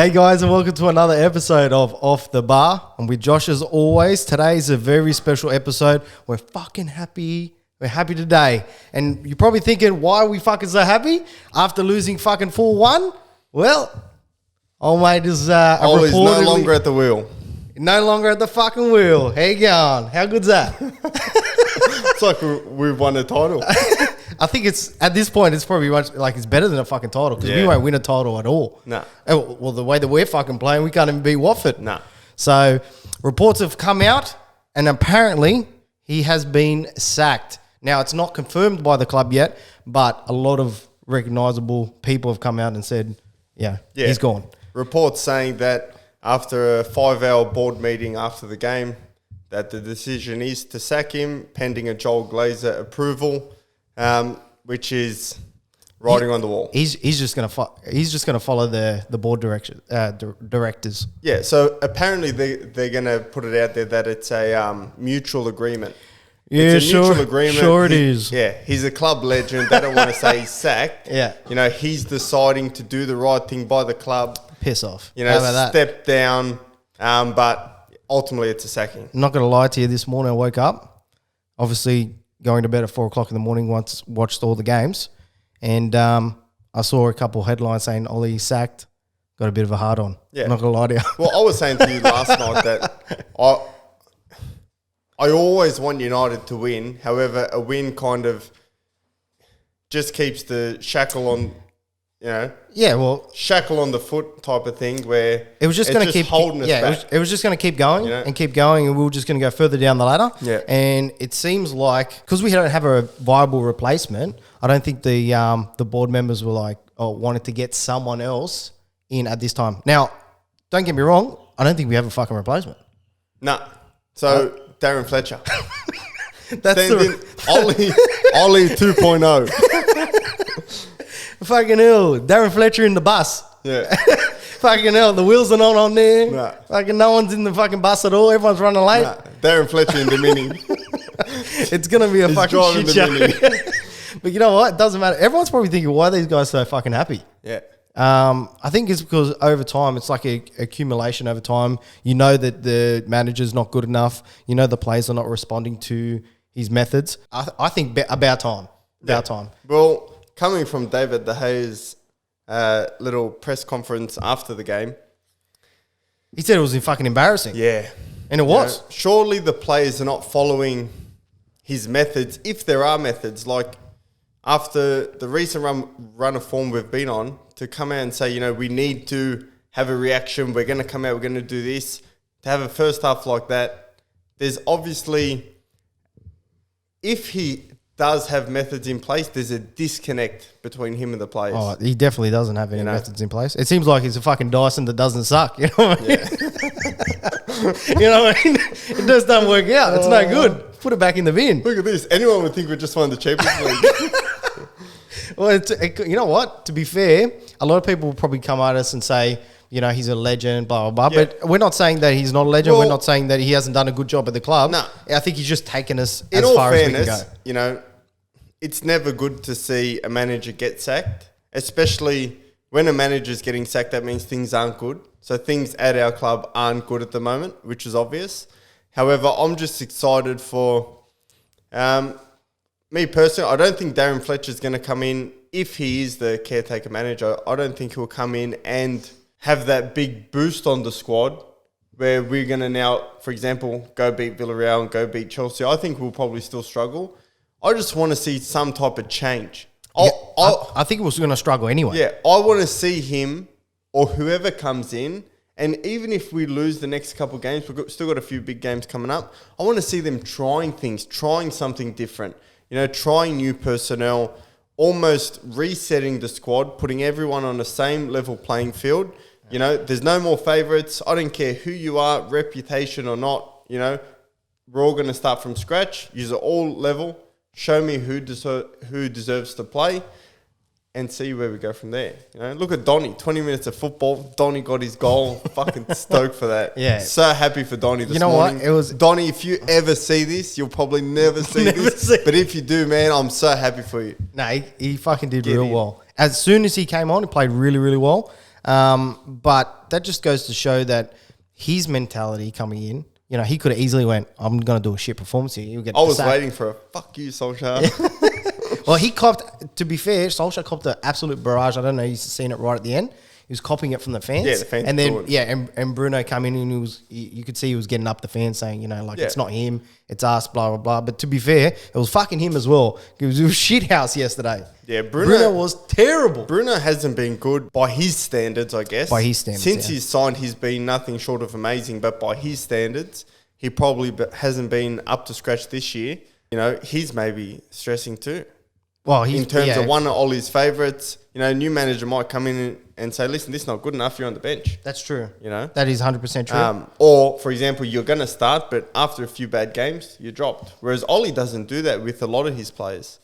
Hey guys, and welcome to another episode of Off the Bar. I'm with Josh as always. Today's a very special episode. We're fucking happy. We're happy today. And you're probably thinking, why are we fucking so happy after losing fucking 4-1? Well, old mate is Ollie's no longer at the wheel. No longer at the fucking wheel. How you going? How good's that? It's like we've won a title. I think it's at this point it's probably much like it's better than a fucking title because we won't win a title at all. No. Well, the way that we're fucking playing, we can't even beat Watford. No. So reports have come out, and apparently he has been sacked. Now it's not confirmed by the club yet, but a lot of recognisable people have come out and said, yeah, he's gone. Reports saying that after a 5-hour board meeting after the game, that the decision is to sack him pending a Joel Glazer approval, which is writing on the wall. He's just gonna follow the board directors. Yeah. So apparently they're gonna put it out there that it's a mutual agreement. Yeah, it's a mutual agreement. Sure it is. Yeah, he's a club legend. They don't want to say he's sacked. Yeah. You know, he's deciding to do the right thing by the club. Piss off. You know, step down. But ultimately, it's a sacking. I'm not going to lie to you. This morning I woke up, obviously going to bed at 4 o'clock in the morning, once watched all the games, and I saw a couple headlines saying Ollie sacked, got a bit of a hard on. Yeah. I'm not going to lie to you. Well, I was saying to you last night that I always want United to win. However, a win kind of just keeps the shackle on, you know. Yeah, well, shackle on the foot type of thing where it was just going to keep holding us back. It was just going to keep going, you know? and keep going, and we were just going to go further down the ladder. Yeah. And it seems like because we don't have a viable replacement, I don't think the board members were like, wanted to get someone else in at this time. Now, don't get me wrong, I don't think we have a fucking replacement. No. So Darren Fletcher. That's Ollie 2.0. Fucking hell, Darren Fletcher in the bus. Yeah. Fucking hell, the wheels are not on there. Nah. Fucking no one's in the fucking bus at all. Everyone's running late. Nah. Darren Fletcher in the Mini. It's going to be a fucking shit show. But you know what? It doesn't matter. Everyone's probably thinking, why are these guys so fucking happy? Yeah. I think it's because over time, it's like a accumulation over time. You know that the manager's not good enough. You know the players are not responding to his methods. I think about time. About time. Well, coming from David De Gea's little press conference after the game. He said it was fucking embarrassing. Yeah. And it was. You know, surely the players are not following his methods, if there are methods. Like, after the recent run of form we've been on, to come out and say, you know, we need to have a reaction. We're going to come out. We're going to do this. To have a first half like that, there's obviously, if he does have methods in place, there's a disconnect between him and the players. Oh, he definitely doesn't have any methods in place. It seems like he's a fucking Dyson that doesn't suck. You know what I mean? Yeah. You know what I mean? It just doesn't work out. It's no good. Put it back in the bin. Look at this. Anyone would think we just won the Champions League. Well, you know what? To be fair, a lot of people will probably come at us and say, you know, he's a legend, blah, blah, blah. Yeah. But we're not saying that he's not a legend. Well, we're not saying that he hasn't done a good job at the club. No. I think he's just taken us as far as we can go. You know, it's never good to see a manager get sacked, especially when a manager's getting sacked. That means things aren't good. So things at our club aren't good at the moment, which is obvious. However, I'm just excited for me personally. I don't think Darren Fletcher's going to come in, if he is the caretaker manager, I don't think he'll come in and have that big boost on the squad where we're going to now, for example, go beat Villarreal and go beat Chelsea. I think we'll probably still struggle. I just want to see some type of change. I think we're going to struggle anyway. Yeah, I want to see him or whoever comes in, and even if we lose the next couple of games, we've still got a few big games coming up. I want to see them trying things, trying something different, you know, trying new personnel, almost resetting the squad, putting everyone on the same level playing field. You know, there's no more favourites. I don't care who you are, reputation or not, you know, we're all going to start from scratch. Use it all level. Show me who deserves to play and see where we go from there. You know, look at Donny, 20 minutes of football. Donny got his goal. Fucking stoked for that. Yeah. So happy for Donny this morning. You know what? It was Donny, if you ever see this, you'll probably never see this. But if you do, man, I'm so happy for you. No, he fucking did real well. As soon as he came on, he played really, really well. But that just goes to show that his mentality coming in, you know, he could have easily went, I'm going to do a shit performance here. He'll get I was sack. waiting for a fuck you, Solskjaer. Well, he copped, to be fair, Solskjaer copped an absolute barrage. I don't know, he's seen it right at the end. He was copying it from the fans. Yeah, the fans and then, thought. and Bruno came in and you could see he was getting up the fans saying, you know, like, Yeah. it's not him, it's us, blah, blah, blah. But to be fair, it was fucking him as well. It was shithouse yesterday. Yeah, Bruno was terrible. Bruno hasn't been good by his standards, I guess. By his standards, Since yeah. he's signed, he's been nothing short of amazing. But by his standards, he probably hasn't been up to scratch this year. You know, he's maybe stressing too. Well, he's In terms of one of Ollie's favourites, you know, a new manager might come in and say, listen, this is not good enough, you're on the bench. That's true. You know? That is 100% true. Or, for example, you're going to start, but after a few bad games, you're dropped. Whereas Ollie doesn't do that with a lot of his players.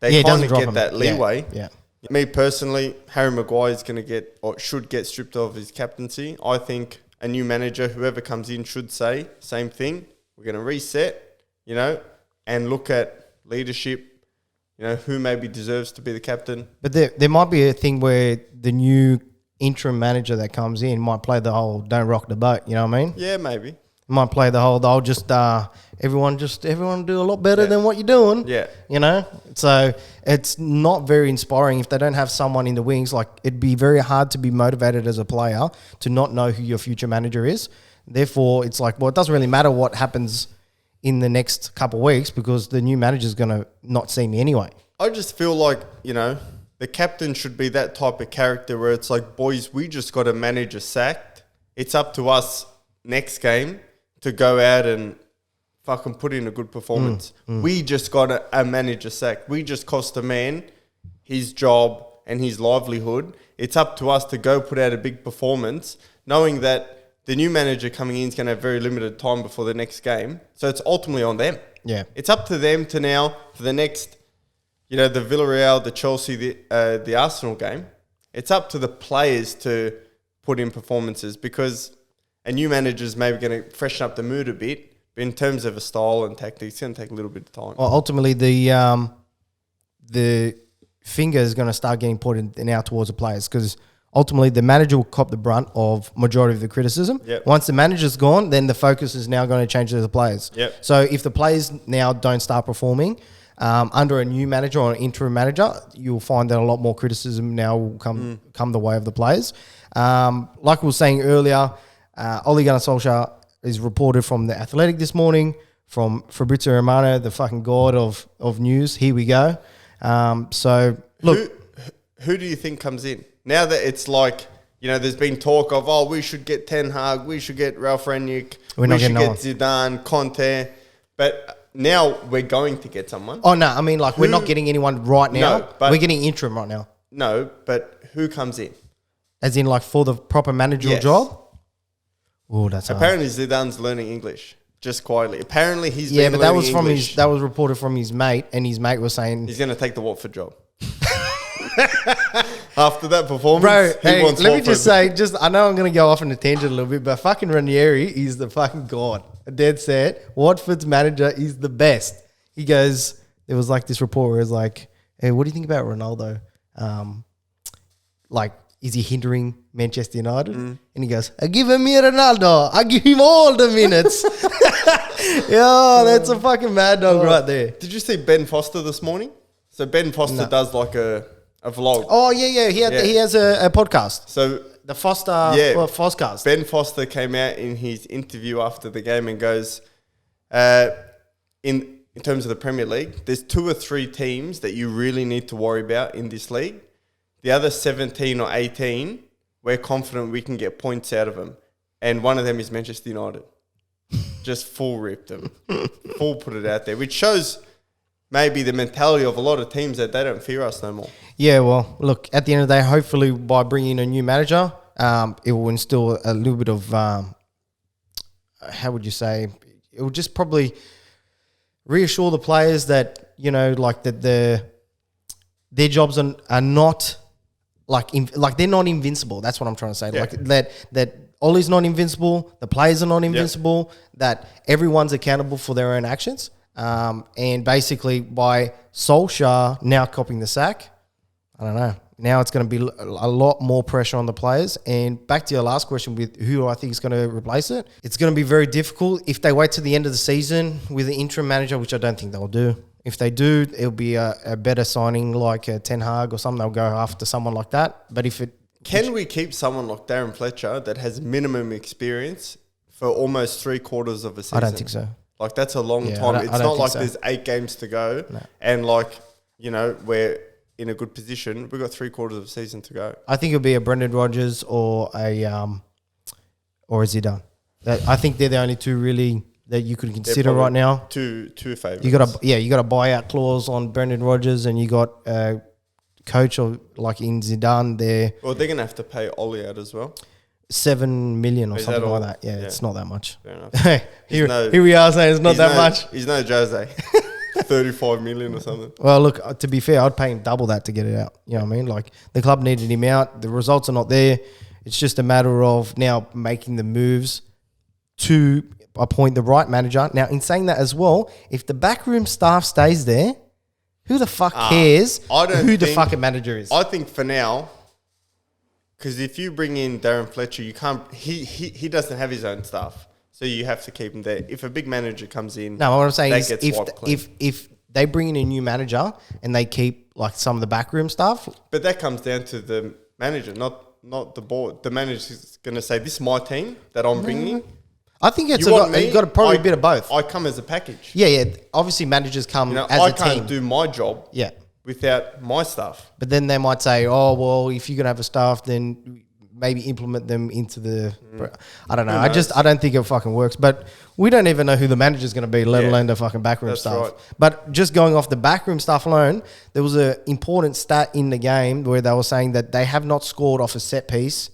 They he kind doesn't of drop get him. that leeway. Yeah. Me personally, Harry Maguire is going to get or should get stripped of his captaincy. I think a new manager, whoever comes in, should say same thing. We're going to reset, you know, and look at leadership. You know, who maybe deserves to be the captain. But there might be a thing where the new interim manager that comes in might play the whole don't rock the boat, you know what I mean? Yeah, maybe. Might play the whole, they'll just, everyone do a lot better than what you're doing. Yeah. You know? So it's not very inspiring if they don't have someone in the wings. Like, it'd be very hard to be motivated as a player to not know who your future manager is. Therefore, it's like, well, it doesn't really matter what happens in the next couple of weeks because the new manager's going to not see me anyway. I just feel like, you know, the captain should be that type of character where it's like, boys, we just got a manager sacked. It's up to us next game to go out and fucking put in a good performance. We just got a manager sacked. We just cost a man his job and his livelihood. It's up to us to go put out a big performance, knowing that the new manager coming in is going to have very limited time before the next game. So it's ultimately on them. Yeah. It's up to them to now, for the next, you know, the Villarreal, the Chelsea, the Arsenal game. It's up to the players to put in performances because a new manager is maybe going to freshen up the mood a bit. But in terms of a style and tactics, it's going to take a little bit of time. Well, ultimately, the finger is going to start getting pointed now towards the players because ultimately the manager will cop the brunt of majority of the criticism. Yep. Once the manager's gone, then the focus is now going to change to the players. Yep. So if the players now don't start performing under a new manager or an interim manager, you'll find that a lot more criticism now will come the way of the players. Like we were saying earlier, Ole Gunnar Solskjaer is reported from The Athletic this morning, from Fabrizio Romano, the fucking god of news. Here we go. So, look. Who do you think comes in? Now that it's like, you know, there's been talk of, oh, we should get Ten Hag, we should get Ralph Rangnick, we should get Zidane, Conte. But now we're going to get someone. Oh, no, I mean, like, we're not getting anyone right now. No, but we're getting interim right now. No, but who comes in? As in, like, for the proper managerial job? Oh, that's apparently Zidane's learning English, just quietly. Apparently he's yeah, been but that was learning from English. that was reported from his mate, and his mate was saying He's going to take the Watford job. After that performance, bro, he hey, wants let me Watford. just say, I know I'm going to go off on a tangent a little bit, but fucking Ranieri is the fucking god. Dead set. Watford's manager is the best. He goes, there was like this report where it's like, hey, what do you think about Ronaldo? Like, is he hindering Manchester United? And he goes, I give him me Ronaldo. I give him all the minutes. Yeah, that's a fucking mad dog right there. Did you see Ben Foster this morning? So Ben Foster does like a vlog. Oh, yeah. He has a podcast. So The Foster Foscast. Ben Foster came out in his interview after the game and goes, in terms of the Premier League, there's 2 or 3 teams that you really need to worry about in this league. The other 17 or 18, we're confident we can get points out of them. And one of them is Manchester United. Just full ripped them. Full put it out there, which shows maybe the mentality of a lot of teams that they don't fear us no more. Yeah, well, look, at the end of the day, hopefully by bringing in a new manager, it will instill a little bit of, how would you say, it will just probably reassure the players that, you know, like that their jobs are not, like they're not invincible. That's what I'm trying to say. Yeah. Like that Ollie's not invincible, the players are not invincible, that everyone's accountable for their own actions. And basically by Solskjaer now copying the sack, I don't know. now it's going to be a lot more pressure on the players. And back to your last question with who I think is going to replace it, it's going to be very difficult if they wait to the end of the season with an interim manager, which I don't think they'll do. If they do, it'll be a better signing like a Ten Hag or something. They'll go after someone like that. But if it... Can we keep someone like Darren Fletcher that has minimum experience for almost 3/4 of a season? I don't think so. Like, that's a long time. It's not like there's 8 games to go. No. And, like, you know, we're in a good position. We've got 3/4 of a season to go. I think it'll be a Brendan Rodgers or a Zidane. I think they're the only two really that you could consider right now. Two favourites. You got a buyout clause on Brendan Rodgers, and you got a coach or like in Zidane there. Well, they're gonna have to pay Oli out as well. 7 million or Is something that all? like that. Yeah, it's not that much. Fair enough. Here we are saying it's not that much. He's no Jose. 35 million or something. Well, look, to be fair, I'd pay him double that to get it out. You know what I mean? Like, the club needed him out. The results are not there. It's just a matter of now making the moves to appoint the right manager. Now, in saying that as well, if the backroom staff stays there, who the fuck cares who the fucking manager is? I think for now, because if you bring in Darren Fletcher, you can't. He doesn't have his own staff, so you have to keep him there. If a big manager comes in, no, what I'm saying is if if they bring in a new manager and they keep like some of the backroom stuff, but that comes down to the manager, not the board. The manager's going to say, "This is my team that I'm bringing." I think it's you got probably a bit of both. I come as a package. Yeah. Obviously, managers come as a team. I can't do my job. Yeah. Without my stuff. But then they might say, oh, well, if you're going to have a staff, then maybe implement them into the... I don't know. I don't think it fucking works. But we don't even know who the manager's going to be, let alone the fucking backroom staff. Right. But just going off the backroom stuff alone, there was an important stat in the game where they were saying that they have not scored off a set piece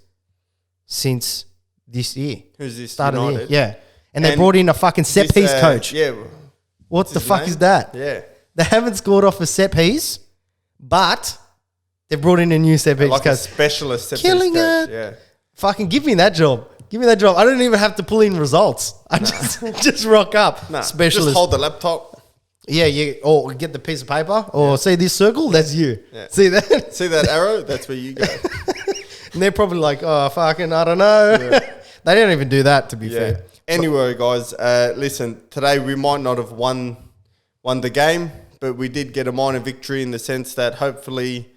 since this year. Who's this? Started United? The year. Yeah. And they brought in a fucking set piece coach. Yeah. What the fuck is that? Yeah. They haven't scored off a set piece, but they brought in a new set piece like coach. A specialist set Killing piece coach. it. Yeah. Fucking give me that job. Give me that job. I don't even have to pull in results. I just rock up. Nah, Specialist. just hold the laptop. Yeah, or get the piece of paper, or see this circle, that's you. Yeah. See that? See that arrow? That's where you go. And they're probably like, oh, fucking, I don't know. Yeah. They don't even do that, to be fair. Anyway, guys, listen, today we might not have won the game, but we did get a minor victory in the sense that hopefully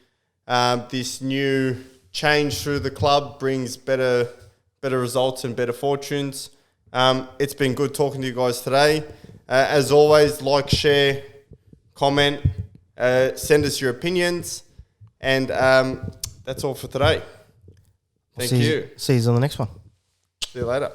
this new change through the club brings better results and better fortunes. It's been good talking to you guys today. As always, like, share, comment, send us your opinions, and that's all for today. Thank you. See you on the next one. See you later.